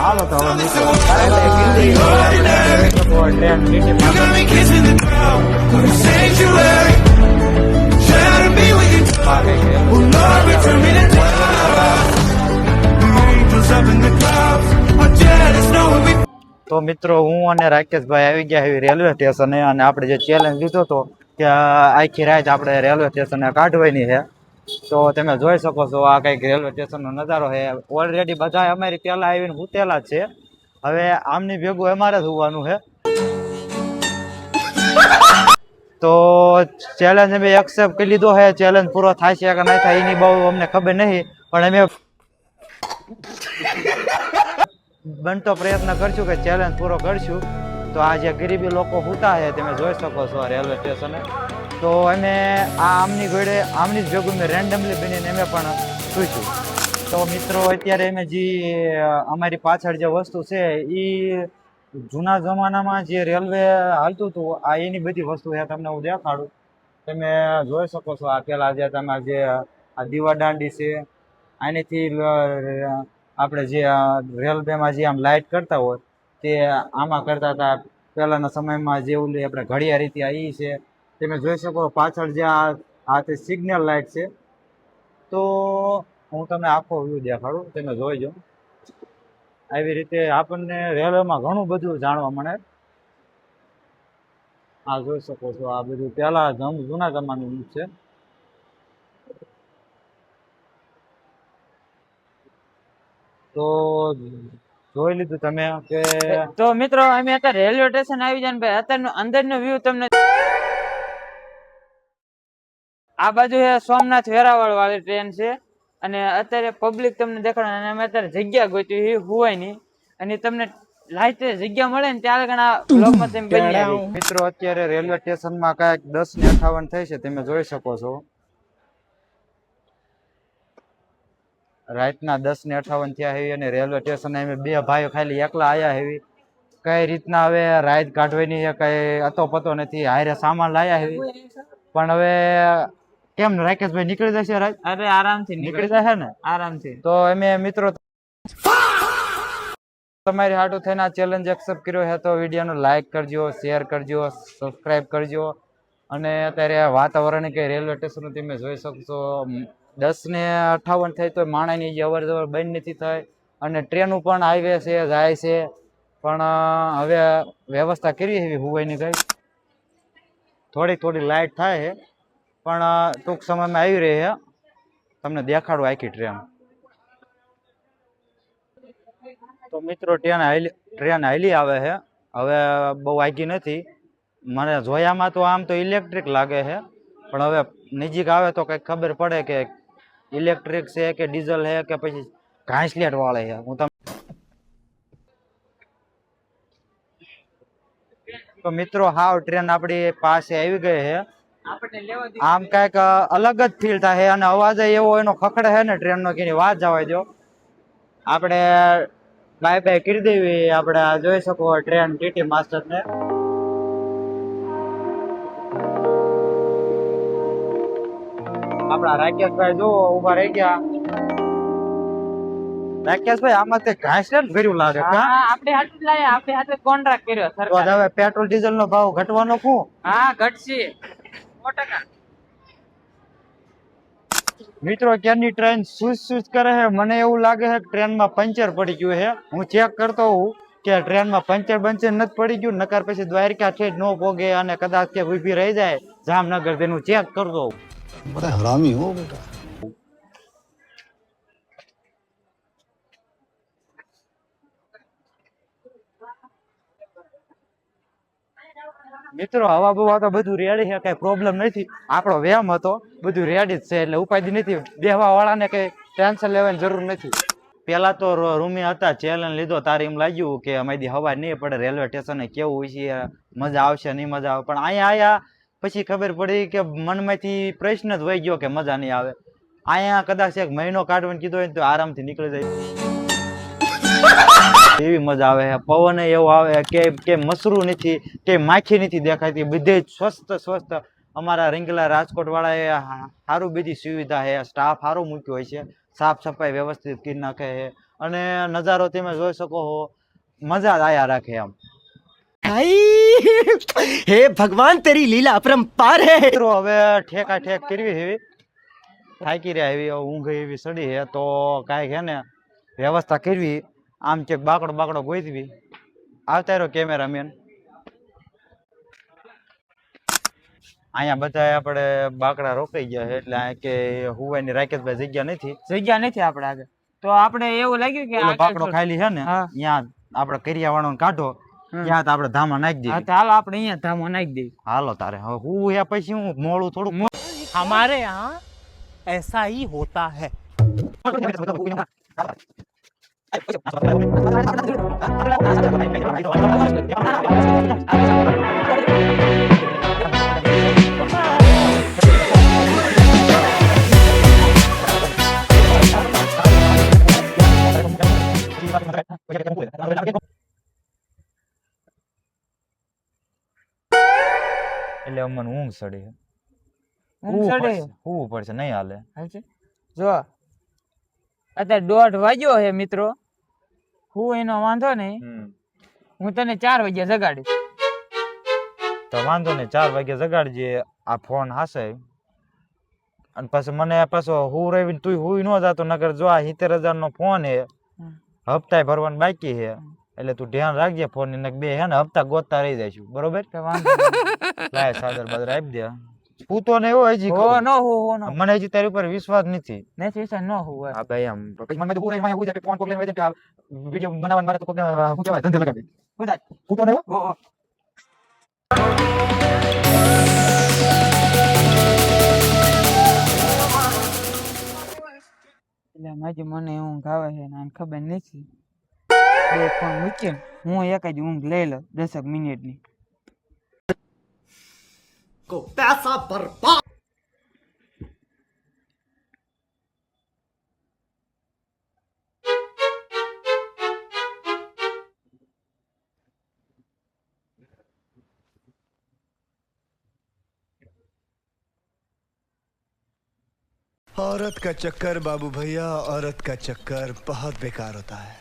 હાલો તો હવે મિત્રો ટ્રેન તો મિત્રો હું અને રાકેશભાઈ આવી ગયા એવી રેલવે સ્ટેશને અને આપણે જે ચેલેન્જ લીધો હતો કે આખી રાત આપણે રેલવે સ્ટેશને કાઢવાની છે. તો તમે જોઈ શકો છો આ કંઈક રેલવે સ્ટેશનનો નજારો છે. ઓલરેડી બધા અમારી પહેલા આવીને ઉતેલા જ છે. હવે આમની ભેગું અમારે જ હોવાનું છે. તો ચેલેન્જ અમે એક્સેપ્ટ કરી લીધો છે. ચેલેન્જ પૂરો થાય છે કે નહીં થાય એની બહુ અમને ખબર નહીં, પણ અમે બનતો પ્રયત્ન કરશું કે ચેલેન્જ પૂરો કરશું. તો આ જે ગરીબી લોકો સૂતા છે તમે જોઈ શકો છો રેલવે સ્ટેશને. તો અમે આમની ઘોડે આમની જ ભેગું મેં રેન્ડમલી બનીને અમે પણ સૂઈશું. તો મિત્રો અત્યારે અમે જે અમારી પાછળ જે વસ્તુ છે એ જૂના જમાનામાં જે રેલવે હાલતું હતું આ એની બધી વસ્તુ છે. તમને હું દેખાડું. તમે જોઈ શકો છો આ પેલા જે તમે જે આ દીવા દાંડી છે આનેથી આપણે જે રેલવેમાં જે આમ લાઇટ કરતા હોય તે આમાં કરતા હતા પહેલાના સમયમાં. જે ઓલી આપણે ઘડિયા રીતે આ એ છે તમે જોઈ શકો પાછળ જે આ તે સિગ્નલ લાઇટ છે. તો હું તમને આખો વ્યૂ દેખાડું, તમે જોઈજો. આવી રીતે આપણને રેલવેમાં ઘણું બધું જાણવા મળે. આ જોઈ શકો છો આ બધું પેલા જૂના જમાનાનું છે. તો જોઈ લીધું તમે કે તો મિત્રો અમે અત્યારે રેલવે સ્ટેશન આવી જાય ભાઈ અત્યારનો અંદરનો વ્યૂ તમને આ બાજુ છે સોમનાથ વેરાવળ વાળી ટ્રેન છે અને અત્યારે પબ્લિક તમને દેખાડે અને અમે અત્યારે જગ્યા ગોતી હુવાય નહીં અને તમને લાઈટ જગ્યા મળે ને ત્યારે ઘણા બ્લોગમાં તેમ બની. મિત્રો અત્યારે રેલવે સ્ટેશનમાં કાંઈક 10:58 થઈ છે તમે જોઈ શકો છો. રાતના 10:58 થયા heavy અને રેલવે સ્ટેશન અમે બે ભાઈઓ ખાલી એકલા આયા heavy. કઈ રીતના હવે રાત કાઢવાની છે કઈ અતો પતો નથી. હારે સામાન લાયા heavy પણ હવે કેમ રાકેશભાઈ નીકળી જશે રાત? અરે આરામથી નીકળી જશે ને આરામથી. તો અમે મિત્રો તમારી હાટુ થઈને આ ચેલેન્જ એક્સેપ્ટ કર્યો છે તો વિડીયોને લાઈક કરજો, શેર કરજો, સબસ્ક્રાઇબ કરજો. અને અત્યારે વાતાવરણ કઈ રેલવે સ્ટેશન તમે જોઈ શકશો 10:58 થાય તો માણસની જે અવર જવર બંધ નથી થાય અને ટ્રેનો પણ હાઈવે છે જાય છે. પણ હવે વ્યવસ્થા કરી એવી હુવાયની કઈ થોડી લાઇટ થાય છે પણ ટૂંક સમયમાં આવી રહી છે. તમને દેખાડું આખી ટ્રેન. તો મિત્રો ટ્રેન હાલી આવે છે. હવે બહુ આગી નથી. મને જોયામાં તો આમ તો ઇલેક્ટ્રિક લાગે છે પણ હવે નજીક આવે તો કંઈક ખબર પડે કે ઇલેક્ટ્રિક છે કે ડીઝલ છે કે પછી ઘાસલેટ વાળે છે. હું તમને તો મિત્રો હાવ ટ્રેન આપણી પાસે આવી ગઈ છે. આમ કઈક અલગ જ ફીલ થાય અને અવાજ એવો એનો ખખડે છે ને ટ્રેનનો કે એની વાત જવા દો. આપણે બાય બાય કરી દેવી. આપણે જોઈ શકો ટ્રેન ટીટી માસ્ટર ને. આપણા રાકેશભાઈ જો ઉભા રહી ગયા. રાકેશભાઈ આમાં તે ઘાસ ને ભર્યું લાગે. આપણે હાથે જ લાયા, આપણે હાથે કોન્ટ્રાક્ટ કર્યો સરકાર. હવે પેટ્રોલ ડીઝલ નો ભાવ ઘટવાનો શું? હા ઘટશે 100%. મિત્રો ક્યારની ટ્રેન સૂઝ કરે છે. મને એવું લાગે છે કે ટ્રેનમાં પંચર પડી ગયું છે. હું ચેક કરતો હોઉં કે ટ્રેનમાં પંચર નથી પડી ગયું નકર પછી દ્વારકા થી ન પોગે અને કદાચ કે ઊભી રહી જાય જામનગર તેનું ચેક કરતો હોઉં. બડા હરામી હો બેટા. મિત્રો હવા બવા તો બધું રેડી છે, કઈ પ્રોબ્લેમ નથી. આપણો વ્યાયામ હતો બધું રેડી જ છે એટલે ઉપાધિ નથી. બેહવા વાળાને કઈ ટેન્શન લેવાની જરૂર નથી. પેલા તો રૂમી હતા ચેલેન્જ લીધો તારે એમ લાગ્યું કે અમારી હવા નહીં પડે રેલવે સ્ટેશને કેવું છે મજા આવશે નહીં મજા આવે. પણ અહીંયા આયા પછી ખબર પડી કે મનમાંથી પ્રશ્ન જ વહી ગયો કે મજા નહીં આવે. અહીંયા કદાચ 1 મહિનો કાઢવાનું કીધો હોય તો આરામથી નીકળી જાય એવી મજા આવે છે. પવન એવો આવે કે મસરું નથી કે માખી નથી દેખાતી. બધે સ્વસ્થ અમારા રીંગલા રાજકોટ વાળાએ સારું બધી સુવિધા છે. સ્ટાફ સારું મૂક્યો હોય છે. સાફ સફાઈ વ્યવસ્થિત કરી નાખે છે અને નજારો તમે જોઈ શકો છો, મજા જ આયા રાખે એમ. भाई हे भगवान तेरी लीला अपरंपार है। મિત્રો હવે ઠેકા ઠેક કરવી એવી થાકી રહ્યા એવી ઊંઘ એવી સડી છે, તો કાંઈક છે ને વ્યવસ્થા કરવી. આમ ચેક બાકડો બાકડો ગોતવી. આવતા રહ્યો કેમેરામેન. અહીંયા બધા આપણે બાકડા રોકાઈ ગયા છે, એટલે આ કે હુવાની રાકેશભાઈ જગ્યા નથી. જગ્યા નથી આપણે આગળ. તો આપણે એવું લાગ્યું કે પેલો આગળ બાકડો થોડું- ખાલી છે ને, હા. ત્યાં આપણે કરિયાવાળો કાઢો, ત્યાં આપણે ધામા નાખી હા, દઈએ. તો હાલો આપણે અહીંયા ધામો નાખી દઈએ. હાલો તારે હવે હું એ પછી હું મોડું થોડું हमारे यहाँ ऐसा ही होता है। એટલે અમને ઊંઘ સડે છે. ઊંઘ ચડે. હુવું પડશે નહીં હાલે. હાલશે? જો અત્યારે 1:30 વાગ્યો છે મિત્રો. હું એનો વાંધો નહીં, હું તને 4 વાગ્યા જગાડીશ. તો વાંધો નહીં, 4 વાગે જગાડજે. આ ફોન હાસે અને પછી મને પાછો હું રહીને તું હુઈ ન જાતો, નગર જો આ 70,000 નો ફોન હે, હપ્તાય ભરવાનું બાકી છે, એટલે તું ધ્યાન રાખજે ફોન ની. બે હે ને હપ્તા ગોતતા રહી જઈશું, બરોબર? તો વાંધો નહીં. લાય સાદર બાદર આપી દે. હું તો ને એવો હજી હો નો હો નો મને હજી તારી ઉપર વિશ્વાસ નથી. નથી વિચાર નો હોય. આ ભાઈ આમ તો પછી મને તો પૂરા અહીંયા જાય ફોન કોકને કે વિડિયો બનાવવાનું મારે તો કોકને શું કહેવાય ધંધે લગાવી. હું તો ને એવો એટલે માજી મને ઊંઘ આવે છે ને આને ખબર નથી. બે ફોન મૂકીને હું એક જ ઊંઘ લઈ લઉં 10 મિનિટની. को पैसा बर्बाद। औरत का चक्कर बाबू भैया, औरत का चक्कर बहुत बेकार होता है।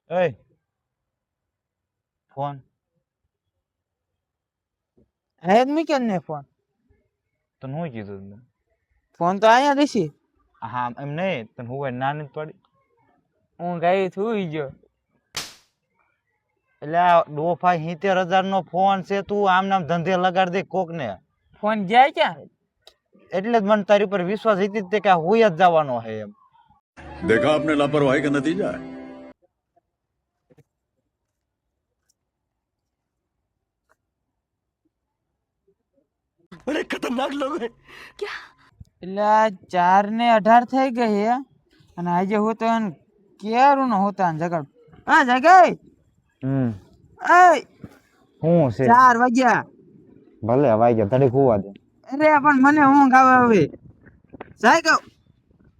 એ ફોન હે જ મૂક્યો ને ફોન. તો હું કીધું તને? ફોન તો અહીંયા દેશી. હા એમ નહીં, તને હું નાની જ પડી. ઊંઘ આવી સુઈ ગયો. એટલે આ ડોફા 70,000 નો ફોન છે, તું આમ નામ ધંધે લગાડ દે કોક ને. ફોન જાય ક્યાં? એટલે જ મને તારી ઉપર વિશ્વાસ હતી જ તે કે આ હોય જ જવાનો છે એમ. देखा आपने लापरवाही का नतीजा है। बड़े खतरनाक लोग हैं। એટલે આ 4:18 થઈ ગઈ છે અને આજે હું તો એને ક્યારું નો હોતા ને જગાડ. હા જગાય. એ હું છે 4 વાગ્યા. ભલે વાઈ ગયા તડી ખુવા દે. અરે પણ મને ઊંઘ આવે હવે. જાય ગયો.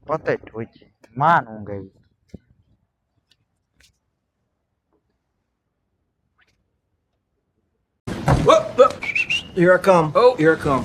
પતે ઠોકી માન ઊંઘ આવી. Here I come. Oh, here I come.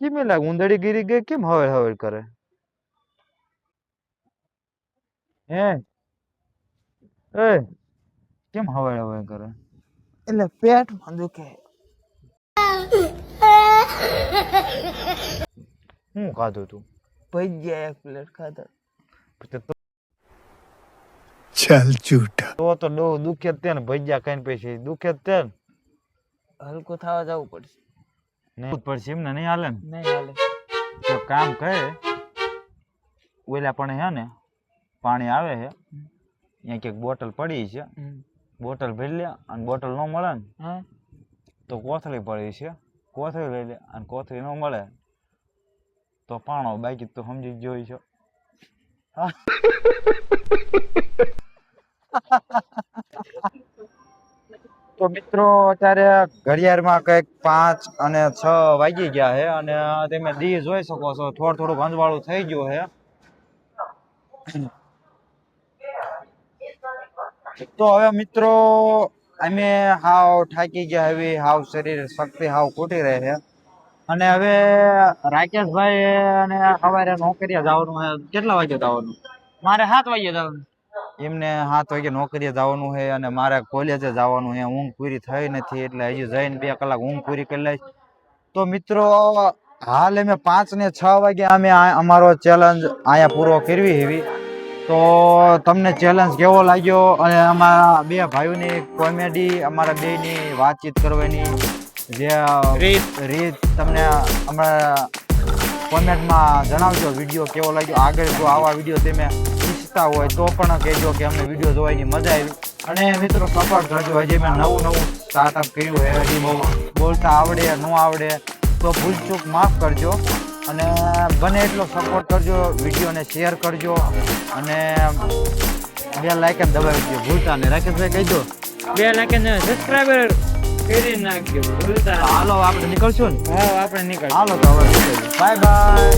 કેમ લાગ ઉંદડી ગીરી ગઈ કેમ હવેળ હવેળ કરે હે? એ કેમ હવેળ હવેળ કરે? એટલે પેટમાં દુખે. હું ખાધું તું? ભજીયા 1 પ્લેટ ખાધા. चल झूठा। તો દુખે જ તે ને, ભજીયા ખાઈને પછી દુખે જ તે ને. હલકું થવા જવું પડશે. નહીં પડશે એમ ને, નહીં હાલે ને. નહીં હાલે. તો કામ કરે, ઓલા પણ હે ને પાણી આવે છે અહીંયા ક્યાંક બોટલ પડી છે, બોટલ ભરી લે અને બોટલ ન મળે ને હા તો કોથળી પડી છે, કોથળી લઈ લે અને કોથળી ન મળે તો પાણો, બાકી તો સમજી જ જોઈ છો. તો મિત્રો અત્યારે ઘડિયાળમાં કંઈક 5 અને 6 વાગી ગયા છે અને તમે દી જોઈ શકો છો થોડું અંજવાળું થઈ ગયું છે. તો હવે મિત્રો અમે હાવ થાકી ગયા, હવે હાવ શરીર શક્તિ હાવ ખૂટી રહે છે અને હવે રાકેશભાઈ અને સવારે નોકરીએ જવાનું છે. કેટલા વાગે જવાનું? મારે 7 વાગે જવાનું. એમને 7 વાગે નોકરીએ જવાનું છે અને મારે કોલેજે જવાનું છે. ઊંઘ પૂરી થઈ નથી એટલે હજી જઈને 2 કલાક ઊંઘ પૂરી કરી લઈશ. તો મિત્રો હાલ અમે 5 ને 6 વાગે અમે અમારો ચેલેન્જ અહીંયા પૂરો કરવી એવી. તો તમને ચેલેન્જ કેવો લાગ્યો અને અમારા 2 ભાઈઓની કોમેડી, અમારા 2ની વાતચીત કરવાની જે રીત તમને અમારા કોમેન્ટમાં જણાવજો. વિડીયો કેવો લાગ્યો, આગળ જો આવા વિડીયો તમે ઈચ્છતા હોય તો પણ કહેજો કે અમને વિડીયો જોવાની મજા આવી. અને મિત્રો સપોર્ટ કરજો. હજી મેં નવું સ્ટાર્ટઅપ કર્યું છે, હજી બહુ બોલતા આવડે ન આવડે તો ભૂલચૂક માફ કરજો અને બને એટલો સપોર્ટ કરજો, વિડીયોને શેર કરજો અને 2 લાઇકન દબાવી દો ભૂલતા નહીં. રાકેશભાઈ કહી દો 2 લાખ સબસ્ક્રાઇબર કરી નાખજો ભૂલતા નહીં. હાલો આપણે નીકળશું ને? હા આપણે નીકળ. હાલો તો હવે બાય બાય.